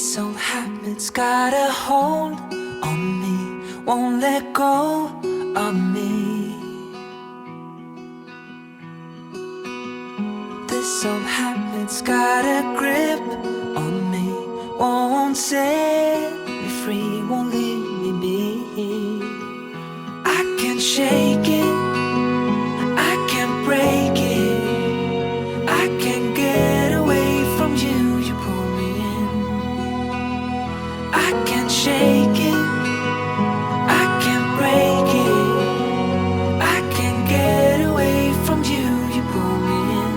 This old habit's got a hold on me, won't let go of me. This old habit's got a grip on me, won't set me free, won't leave me be. I can't shake it, I can't break it, I can't get away from you, you pull me in. I can't shake it, I can't break it, I can't get away from you, you pull me in.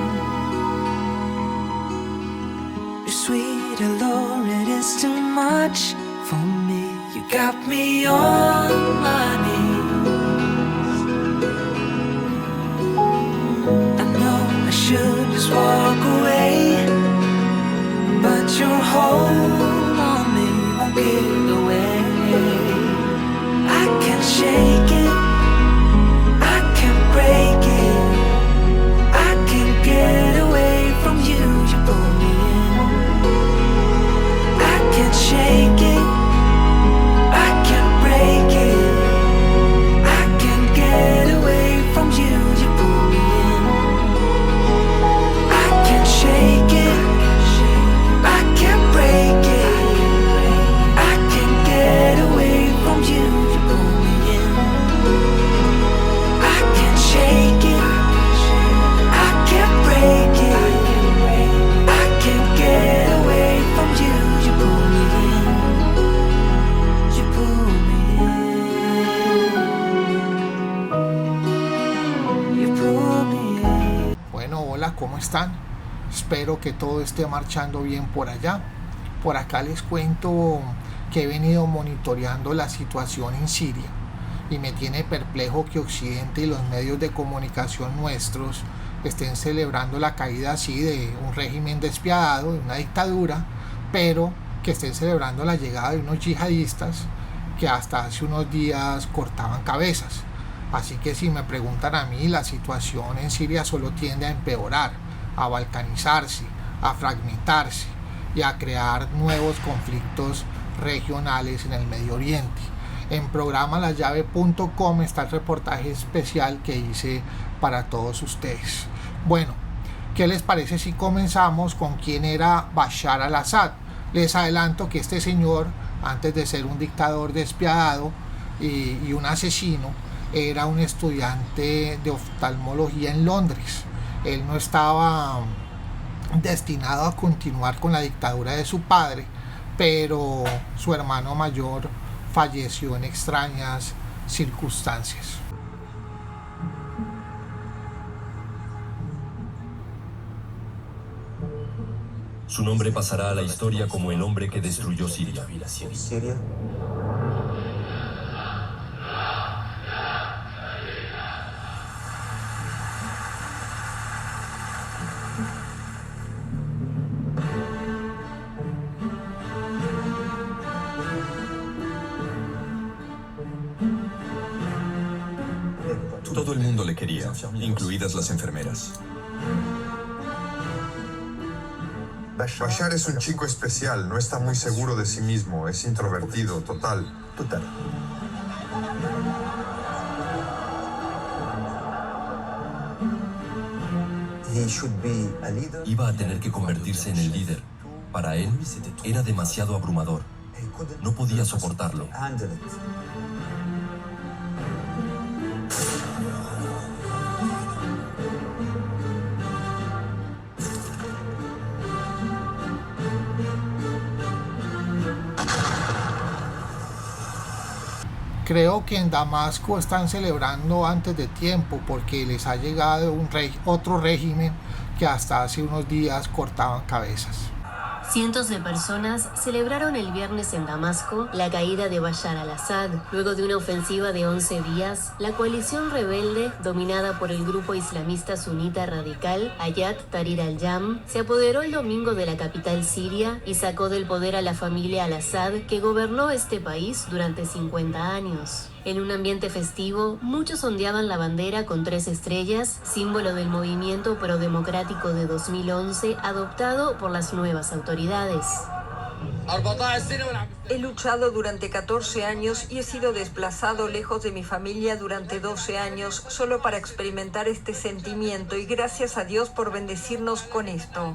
Your sweet allure, it is too much for me. You got me on my knees. I know I should just walk away, but your hold on me won't get away. I can't shake it, I can't break it, I can't get away from you, you pull me in. I can't shake it, I can't break it, I can't get away from you, you pull me in. I can't shake it, I can't break it, I can't get away from you, you pull me in. I can't shake it, I can't break it, I can't get away from you, you pull me in. You pull me in. You pull me in. Bueno, hola, ¿cómo están? Espero que todo esté marchando bien por allá. Por acá les cuento que he venido monitoreando la situación en Siria y me tiene perplejo que Occidente y los medios de comunicación nuestros estén celebrando la caída así de un régimen despiadado, de una dictadura, pero que estén celebrando la llegada de unos yihadistas que hasta hace unos días cortaban cabezas. Así que si me preguntan a mí, la situación en Siria solo tiende a empeorar, a balcanizarse, a fragmentarse y a crear nuevos conflictos regionales en el Medio Oriente. En programalayave.com está el reportaje especial que hice para todos ustedes. Bueno, ¿qué les parece si comenzamos con quién era Bashar al-Assad? Les adelanto que este señor, antes de ser un dictador despiadado y un asesino, era un estudiante de oftalmología en Londres. Él no estaba destinado a continuar con la dictadura de su padre, pero su hermano mayor falleció en extrañas circunstancias. Su nombre pasará a la historia como el hombre que destruyó Siria. ¿Siria? Todo el mundo le quería, incluidas las enfermeras. Bashar es un chico especial, no está muy seguro de sí mismo, es introvertido, total. Iba a tener que convertirse en el líder. Para él, era demasiado abrumador. No podía soportarlo. Creo que en Damasco están celebrando antes de tiempo porque les ha llegado otro régimen que hasta hace unos días cortaban cabezas. Cientos de personas celebraron el viernes en Damasco la caída de Bashar al-Assad. Luego de una ofensiva de 11 días, la coalición rebelde, dominada por el grupo islamista sunita radical Hayat Tahrir al-Sham, se apoderó el domingo de la capital siria y sacó del poder a la familia al-Assad, que gobernó este país durante 50 años. En un ambiente festivo, muchos ondeaban la bandera con 3 estrellas, símbolo del movimiento prodemocrático de 2011 adoptado por las nuevas autoridades. He luchado durante 14 años y he sido desplazado lejos de mi familia durante 12 años solo para experimentar este sentimiento y gracias a Dios por bendecirnos con esto.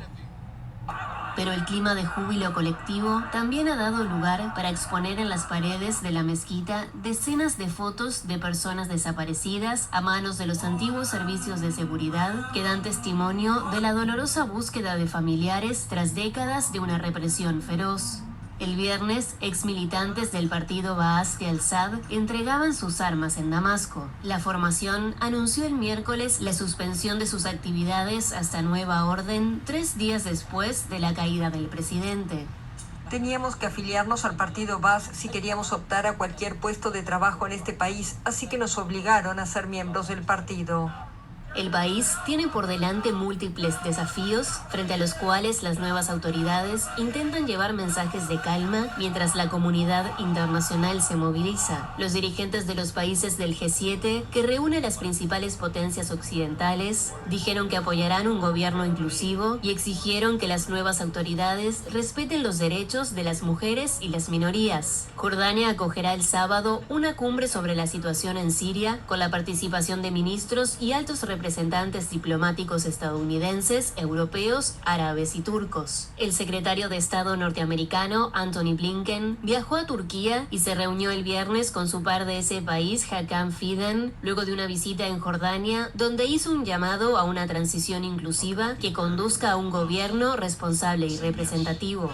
Pero el clima de júbilo colectivo también ha dado lugar para exponer en las paredes de la mezquita decenas de fotos de personas desaparecidas a manos de los antiguos servicios de seguridad que dan testimonio de la dolorosa búsqueda de familiares tras décadas de una represión feroz. El viernes, exmilitantes del partido Ba'ath de al-Assad entregaban sus armas en Damasco. La formación anunció el miércoles la suspensión de sus actividades hasta nueva orden 3 días después de la caída del presidente. Teníamos que afiliarnos al partido Ba'ath si queríamos optar a cualquier puesto de trabajo en este país, así que nos obligaron a ser miembros del partido. El país tiene por delante múltiples desafíos frente a los cuales las nuevas autoridades intentan llevar mensajes de calma mientras la comunidad internacional se moviliza. Los dirigentes de los países del G7, que reúne las principales potencias occidentales, dijeron que apoyarán un gobierno inclusivo y exigieron que las nuevas autoridades respeten los derechos de las mujeres y las minorías. Jordania acogerá el sábado una cumbre sobre la situación en Siria con la participación de ministros y altos representantes diplomáticos estadounidenses, europeos, árabes y turcos. El secretario de Estado norteamericano, Antony Blinken, viajó a Turquía y se reunió el viernes con su par de ese país, Hakan Fidan, luego de una visita en Jordania, donde hizo un llamado a una transición inclusiva que conduzca a un gobierno responsable y representativo.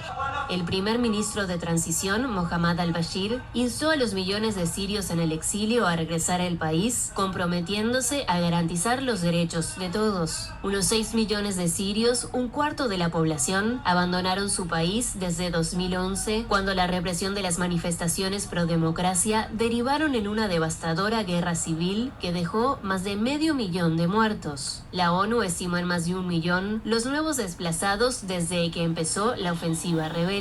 El primer ministro de transición, Mohammad al-Bashir, instó a los millones de sirios en el exilio a regresar al país, comprometiéndose a garantizar los derechos de todos. Unos 6 millones de sirios, un cuarto de la población, abandonaron su país desde 2011, cuando la represión de las manifestaciones pro democracia derivaron en una devastadora guerra civil que dejó más de 500.000 de muertos. La ONU estimó en más de 1 millón los nuevos desplazados desde que empezó la ofensiva rebelde.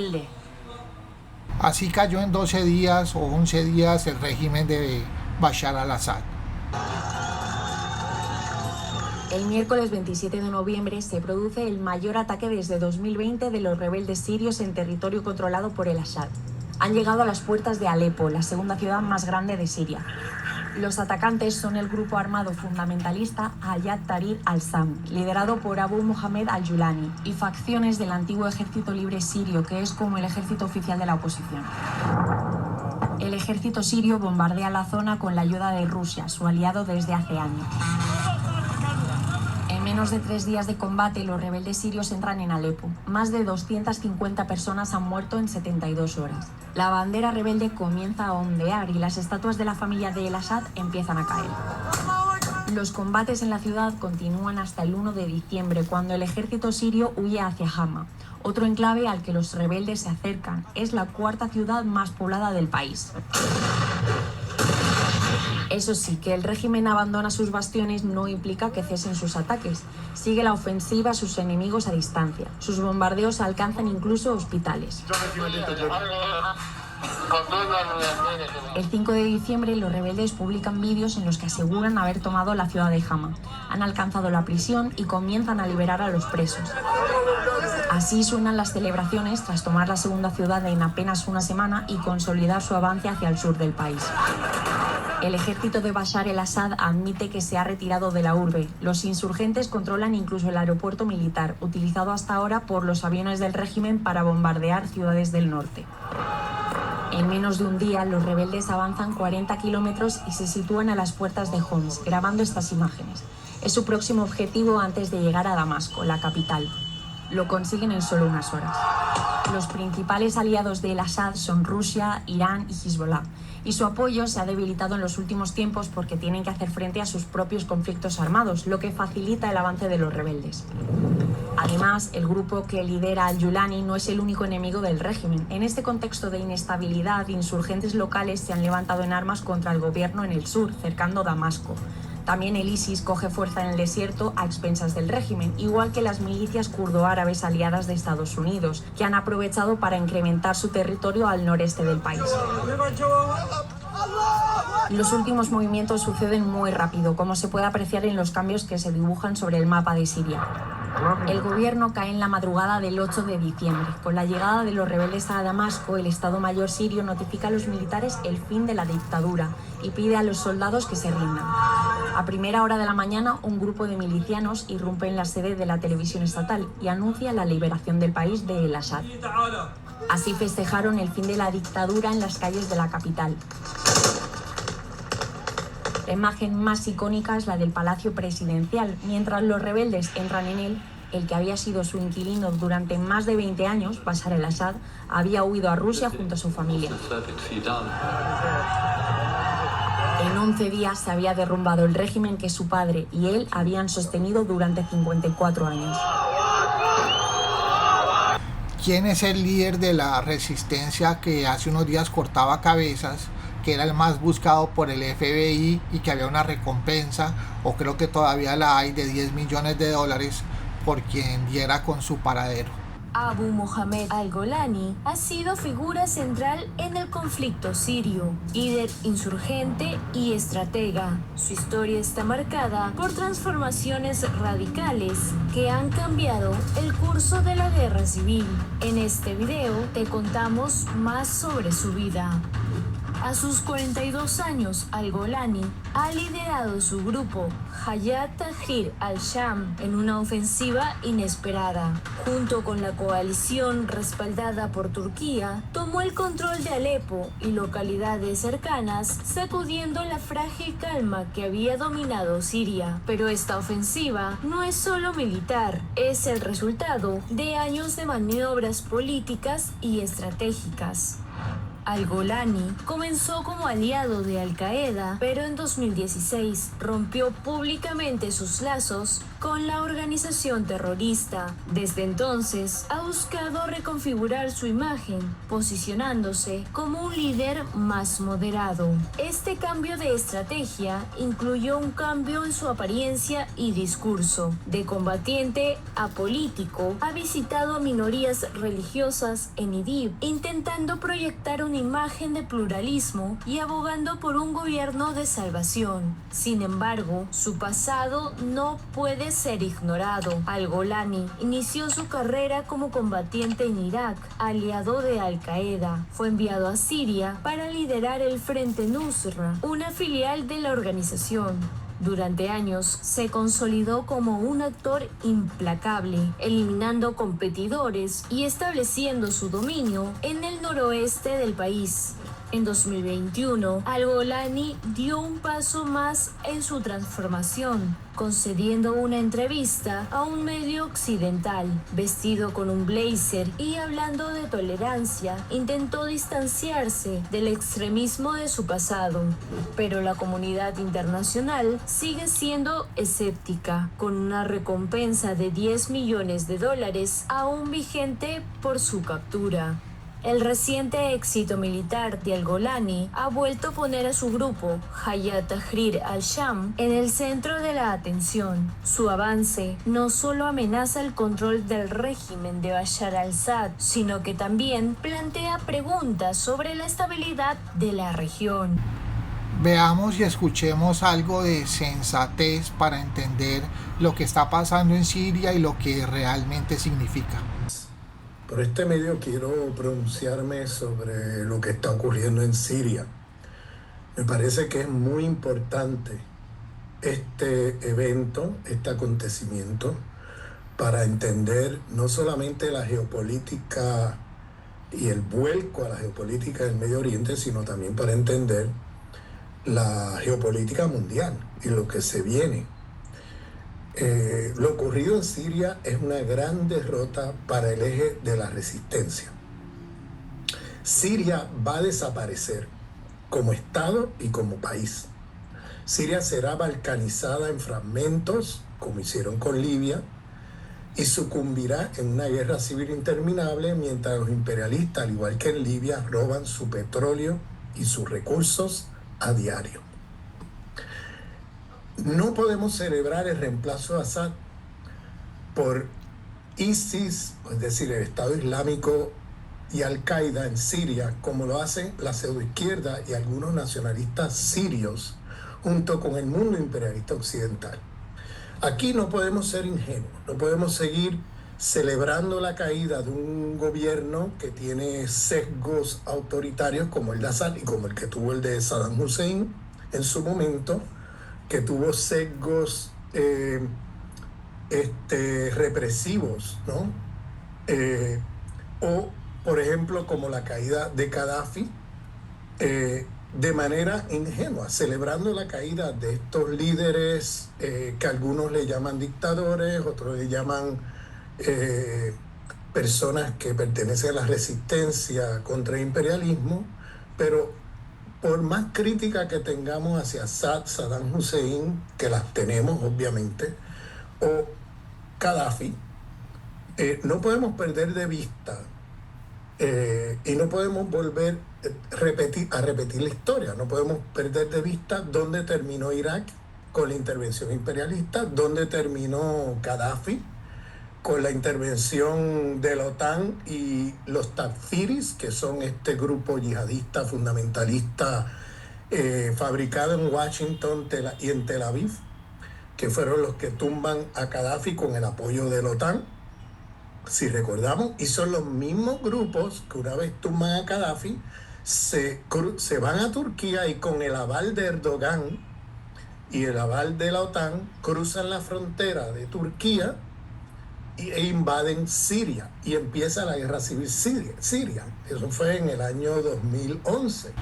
Así cayó en 12 días o 11 días el régimen de Bashar al-Assad. El miércoles 27 de noviembre se produce el mayor ataque desde 2020 de los rebeldes sirios en territorio controlado por el Assad. Han llegado a las puertas de Alepo, la segunda ciudad más grande de Siria. Los atacantes son el grupo armado fundamentalista Hayat Tahrir al-Sham, liderado por Abu Mohammed al-Julani, y facciones del antiguo Ejército Libre Sirio, que es como el ejército oficial de la oposición. El ejército sirio bombardea la zona con la ayuda de Rusia, su aliado desde hace años. En menos de 3 días de combate, los rebeldes sirios entran en Alepo. Más de 250 personas han muerto en 72 horas. La bandera rebelde comienza a ondear y las estatuas de la familia de el-Assad empiezan a caer. Los combates en la ciudad continúan hasta el 1 de diciembre, cuando el ejército sirio huye hacia Hama, otro enclave al que los rebeldes se acercan. Es la 4ª ciudad más poblada del país. Eso sí, que el régimen abandona sus bastiones no implica que cesen sus ataques. Sigue la ofensiva a sus enemigos a distancia. Sus bombardeos alcanzan incluso hospitales. El 5 de diciembre los rebeldes publican vídeos en los que aseguran haber tomado la ciudad de Hama. Han alcanzado la prisión y comienzan a liberar a los presos. Así suenan las celebraciones tras tomar la segunda ciudad en apenas una semana y consolidar su avance hacia el sur del país. El ejército de Bashar el-Assad admite que se ha retirado de la urbe. Los insurgentes controlan incluso el aeropuerto militar, utilizado hasta ahora por los aviones del régimen para bombardear ciudades del norte. En menos de un día, los rebeldes avanzan 40 kilómetros y se sitúan a las puertas de Homs, grabando estas imágenes. Es su próximo objetivo antes de llegar a Damasco, la capital. Lo consiguen en solo unas horas. Los principales aliados de el-Assad son Rusia, Irán y Hezbollah, y su apoyo se ha debilitado en los últimos tiempos porque tienen que hacer frente a sus propios conflictos armados, lo que facilita el avance de los rebeldes. Además, el grupo que lidera al-Julani no es el único enemigo del régimen. En este contexto de inestabilidad, insurgentes locales se han levantado en armas contra el gobierno en el sur, cercando Damasco. También el ISIS coge fuerza en el desierto a expensas del régimen, igual que las milicias kurdo-árabes aliadas de Estados Unidos, que han aprovechado para incrementar su territorio al noreste del país. Los últimos movimientos suceden muy rápido, como se puede apreciar en los cambios que se dibujan sobre el mapa de Siria. El gobierno cae en la madrugada del 8 de diciembre. Con la llegada de los rebeldes a Damasco, el Estado Mayor sirio notifica a los militares el fin de la dictadura y pide a los soldados que se rindan. A primera hora de la mañana, un grupo de milicianos irrumpe en la sede de la televisión estatal y anuncia la liberación del país de El Assad. Así festejaron el fin de la dictadura en las calles de la capital. La imagen más icónica es la del Palacio Presidencial. Mientras los rebeldes entran en él, el que había sido su inquilino durante más de 20 años, Bashar al-Assad, había huido a Rusia junto a su familia. En 11 días se había derrumbado el régimen que su padre y él habían sostenido durante 54 años. ¿Quién es el líder de la resistencia que hace unos días cortaba cabezas, que era el más buscado por el FBI y que había una recompensa, o creo que todavía la hay, de $10 millones por quien diera con su paradero? Abu Mohammed al-Golani ha sido figura central en el conflicto sirio, líder insurgente y estratega. Su historia está marcada por transformaciones radicales que han cambiado el curso de la guerra civil. En este video te contamos más sobre su vida. A sus 42 años, al-Golani ha liderado su grupo Hayat Tahrir al-Sham en una ofensiva inesperada. Junto con la coalición respaldada por Turquía, tomó el control de Alepo y localidades cercanas, sacudiendo la frágil calma que había dominado Siria. Pero esta ofensiva no es solo militar, es el resultado de años de maniobras políticas y estratégicas. Al-Golani comenzó como aliado de Al-Qaeda, pero en 2016 rompió públicamente sus lazos con la organización terrorista. Desde entonces ha buscado reconfigurar su imagen, posicionándose como un líder más moderado. Este cambio de estrategia incluyó un cambio en su apariencia y discurso. De combatiente a político, ha visitado a minorías religiosas en Idlib, intentando proyectar una imagen de pluralismo y abogando por un gobierno de salvación. Sin embargo, su pasado no puede ser ignorado. Al-Golani inició su carrera como combatiente en Irak, aliado de Al-Qaeda. Fue enviado a Siria para liderar el Frente Nusra, una filial de la organización. Durante años se consolidó como un actor implacable, eliminando competidores y estableciendo su dominio en el noroeste del país. En 2021, al-Golani dio un paso más en su transformación, concediendo una entrevista a un medio occidental. Vestido con un blazer y hablando de tolerancia, intentó distanciarse del extremismo de su pasado. Pero la comunidad internacional sigue siendo escéptica, con una recompensa de $10 millones aún vigente por su captura. El reciente éxito militar de al-Golani ha vuelto a poner a su grupo, Hayat Tahrir al-Sham, en el centro de la atención. Su avance no solo amenaza el control del régimen de Bashar al-Assad, sino que también plantea preguntas sobre la estabilidad de la región. Veamos y escuchemos algo de sensatez para entender lo que está pasando en Siria y lo que realmente significa. Por este medio quiero pronunciarme sobre lo que está ocurriendo en Siria. Me parece que es muy importante este evento, este acontecimiento, para entender no solamente la geopolítica y el vuelco a la geopolítica del Medio Oriente, sino también para entender la geopolítica mundial y lo que se viene. Lo ocurrido en Siria es una gran derrota para el eje de la resistencia. Siria va a desaparecer como Estado y como país. Siria será balcanizada en fragmentos, como hicieron con Libia, y sucumbirá en una guerra civil interminable mientras los imperialistas, al igual que en Libia, roban su petróleo y sus recursos a diario. No podemos celebrar el reemplazo de Assad por ISIS, es decir, el Estado Islámico y Al-Qaeda en Siria, como lo hacen la pseudoizquierda y algunos nacionalistas sirios, junto con el mundo imperialista occidental. aquí no podemos ser ingenuos, no podemos seguir celebrando la caída de un gobierno que tiene sesgos autoritarios como el de Assad y como el que tuvo el de Saddam Hussein en su momento, que tuvo sesgos represivos, ¿no? O, por ejemplo, como la caída de Gaddafi, de manera ingenua, celebrando la caída de estos líderes que algunos le llaman dictadores, otros le llaman personas que pertenecen a la resistencia contra el imperialismo, pero por más crítica que tengamos hacia Saddam Hussein, que las tenemos obviamente, o Gaddafi, no podemos perder de vista y no podemos volver a repetir la historia. No podemos perder de vista dónde terminó Irak con la intervención imperialista, dónde terminó Gaddafi con la intervención de la OTAN y los Takfiris, que son este grupo yihadista fundamentalista fabricado en Washington y en Tel Aviv, que fueron los que tumban a Gaddafi con el apoyo de la OTAN, si recordamos, y son los mismos grupos que una vez tumban a Gaddafi, se van a Turquía y con el aval de Erdogan y el aval de la OTAN cruzan la frontera de Turquía e invaden Siria y empieza la guerra civil siria. Eso fue en el año 2011.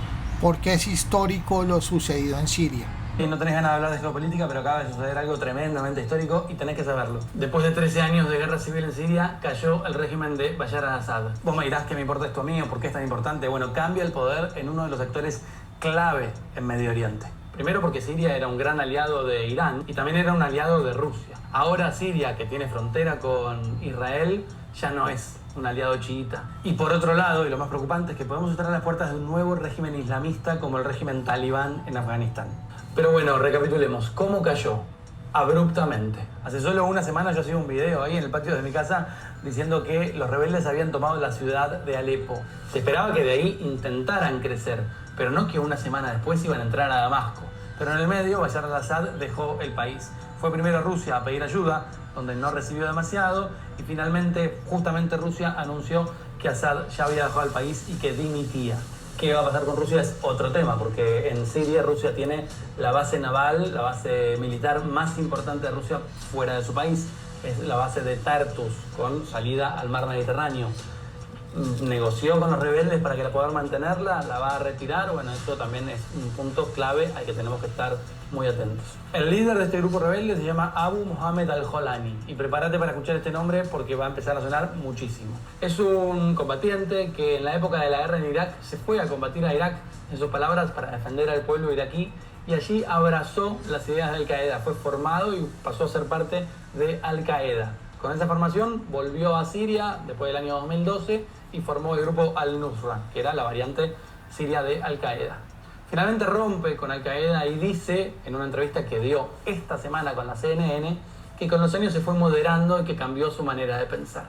Porque es histórico lo sucedido en Siria. Y no tenés ganas de hablar de geopolítica, pero acaba de suceder algo tremendamente histórico y tenés que saberlo. Después de 13 años de guerra civil en Siria, cayó el régimen de Bashar al-Assad. Vos me dirás qué me importa esto a mí o por qué es tan importante. Bueno, cambia el poder en uno de los sectores clave en Medio Oriente. Primero porque Siria era un gran aliado de Irán y también era un aliado de Rusia. Ahora Siria, que tiene frontera con Israel, ya no es un aliado chiita. Y por otro lado, y lo más preocupante, es que podemos estar a las puertas de un nuevo régimen islamista como el régimen talibán en Afganistán. Pero bueno, recapitulemos. ¿Cómo cayó? Abruptamente. Hace solo una semana yo hacía un video ahí en el patio de mi casa diciendo que los rebeldes habían tomado la ciudad de Alepo. Se esperaba que de ahí intentaran crecer, pero no que una semana después iban a entrar a Damasco. Pero en el medio, Bashar al-Assad dejó el país. Fue primero Rusia a pedir ayuda, donde no recibió demasiado, y finalmente, justamente Rusia anunció que Assad ya había dejado el país y que dimitía. ¿Qué va a pasar con Rusia? Es otro tema, porque en Siria Rusia tiene la base naval, la base militar más importante de Rusia fuera de su país. Es la base de Tartus, con salida al mar Mediterráneo. Negoció con los rebeldes para que la puedan mantenerla, la va a retirar. Bueno, esto también es un punto clave al que tenemos que estar muy atentos. El líder de este grupo rebelde se llama Abu Mohammed al-Jolani y prepárate para escuchar este nombre porque va a empezar a sonar muchísimo. Es un combatiente que en la época de la guerra en Irak se fue a combatir a Irak, en sus palabras, para defender al pueblo iraquí, y allí abrazó las ideas de Al-Qaeda, fue formado y pasó a ser parte de Al-Qaeda. Con esa formación volvió a Siria después del año 2012 y formó el grupo Al-Nusra, que era la variante siria de Al-Qaeda. Finalmente rompe con Al-Qaeda y dice en una entrevista que dio esta semana con la CNN que con los años se fue moderando y que cambió su manera de pensar.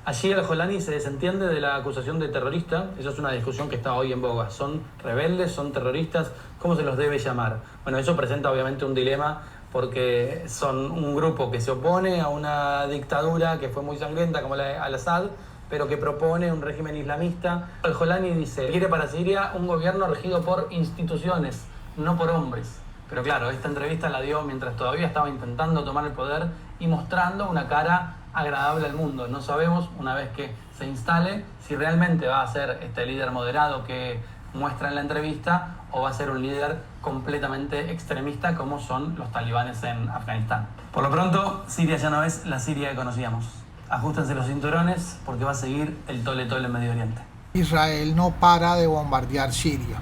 Allí al-Jolani se desentiende de la acusación de terrorista. Eso es una discusión que está hoy en boga. ¿Son rebeldes? ¿Son terroristas? ¿Cómo se los debe llamar? Bueno, eso presenta obviamente un dilema porque son un grupo que se opone a una dictadura que fue muy sangrienta como la de al-Assad, pero que propone un régimen islamista. Al-Jolani dice, quiere para Siria un gobierno regido por instituciones, no por hombres. Pero claro, esta entrevista la dio mientras todavía estaba intentando tomar el poder y mostrando una cara agradable al mundo. No sabemos, una vez que se instale, si realmente va a ser este líder moderado que muestra en la entrevista o va a ser un líder completamente extremista como son los talibanes en Afganistán. Por lo pronto, Siria ya no es la Siria que conocíamos. Ajustense los cinturones porque va a seguir el tole-tole en Medio Oriente. Israel no para de bombardear Siria.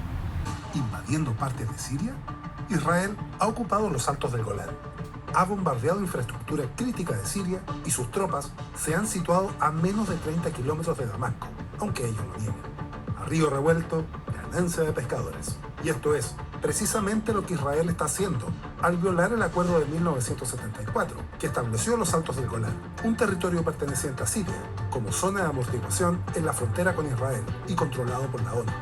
¿Invadiendo partes de Siria? Israel ha ocupado los Altos del Golán, ha bombardeado infraestructura crítica de Siria y sus tropas se han situado a menos de 30 kilómetros de Damasco, aunque ellos lo nieguen. A río revuelto, ganancia de pescadores. Y esto es precisamente lo que Israel está haciendo al violar el acuerdo de 1974, que estableció los Altos del Golán, un territorio perteneciente a Siria, como zona de amortiguación en la frontera con Israel y controlado por la ONU.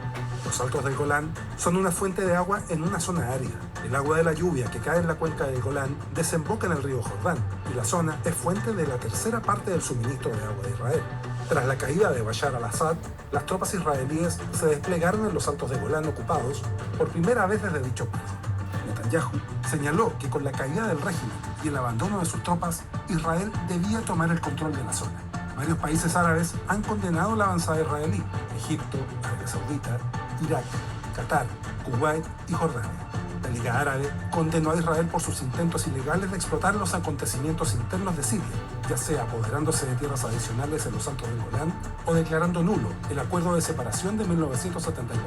Los Altos del Golán son una fuente de agua en una zona árida, El agua de la lluvia que cae en la cuenca del Golán desemboca en el río Jordán y la zona es fuente de la tercera parte del suministro de agua de Israel. Tras la caída de Bashar al-Assad, las tropas israelíes se desplegaron en los altos de Golán ocupados por primera vez desde dicho país. Netanyahu señaló que con la caída del régimen y el abandono de sus tropas, Israel debía tomar el control de la zona. Varios países árabes han condenado la avanzada israelí: Egipto, Arabia Saudita, Irak, Qatar, Kuwait y Jordania. La Liga Árabe condenó a Israel por sus intentos ilegales de explotar los acontecimientos internos de Siria, ya sea apoderándose de tierras adicionales en los altos del Golán o declarando nulo el acuerdo de separación de 1974.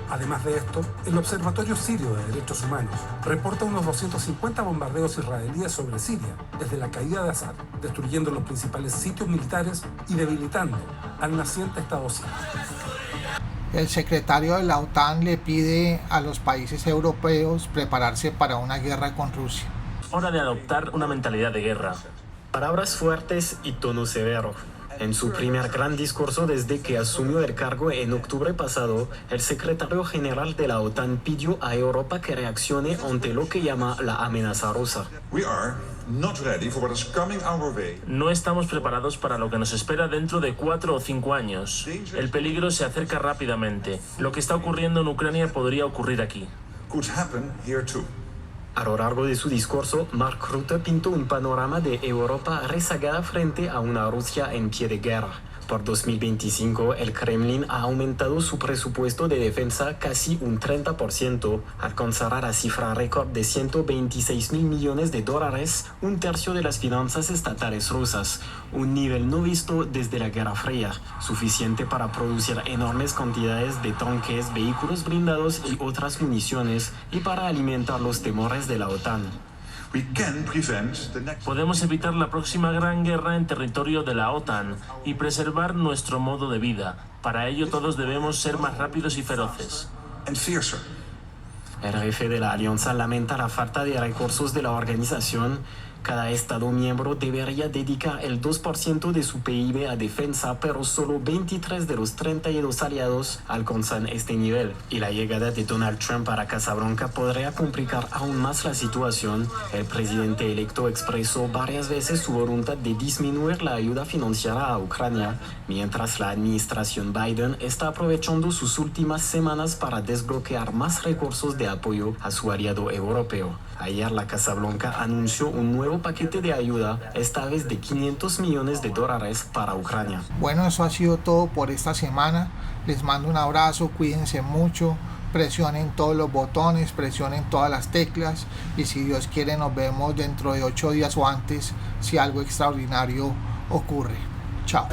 Además de esto, el Observatorio Sirio de Derechos Humanos reporta unos 250 bombardeos israelíes sobre Siria desde la caída de Assad, destruyendo los principales sitios militares y debilitando al naciente Estado sirio. El secretario de la OTAN le pide a los países europeos prepararse para una guerra con Rusia. Hora de adoptar una mentalidad de guerra. Palabras fuertes y tono severo. En su primer gran discurso desde que asumió el cargo en octubre pasado, el secretario general de la OTAN pidió a Europa que reaccione ante lo que llama la amenaza rusa. No estamos preparados para lo que nos espera dentro de 4 o 5 años. El peligro se acerca rápidamente. Lo que está ocurriendo en Ucrania podría ocurrir aquí. A lo largo de su discurso, Mark Rutte pintó un panorama de Europa rezagada frente a una Rusia en pie de guerra. Por 2025, el Kremlin ha aumentado su presupuesto de defensa casi un 30%, alcanzará la cifra récord de 126.000 millones de dólares, un tercio de las finanzas estatales rusas, un nivel no visto desde la Guerra Fría, suficiente para producir enormes cantidades de tanques, vehículos blindados y otras municiones, y para alimentar los temores de la OTAN. Podemos evitar la próxima gran guerra en territorio de la OTAN y preservar nuestro modo de vida. Para ello todos debemos ser más rápidos y feroces. El jefe de la alianza lamenta la falta de recursos de la organización. Cada Estado miembro debería dedicar el 2% de su PIB a defensa, pero solo 23 de los 32 aliados alcanzan este nivel. Y la llegada de Donald Trump a la Casa Blanca podría complicar aún más la situación. El presidente electo expresó varias veces su voluntad de disminuir la ayuda financiera a Ucrania, mientras la administración Biden está aprovechando sus últimas semanas para desbloquear más recursos de apoyo a su aliado europeo. Ayer la Casa Blanca anunció un nuevo paquete de ayuda, esta vez de $500 millones para Ucrania. Bueno, eso ha sido todo por esta semana. Les mando un abrazo, cuídense mucho, presionen todos los botones, presionen todas las teclas y si Dios quiere nos vemos dentro de 8 días o antes si algo extraordinario ocurre. Chao.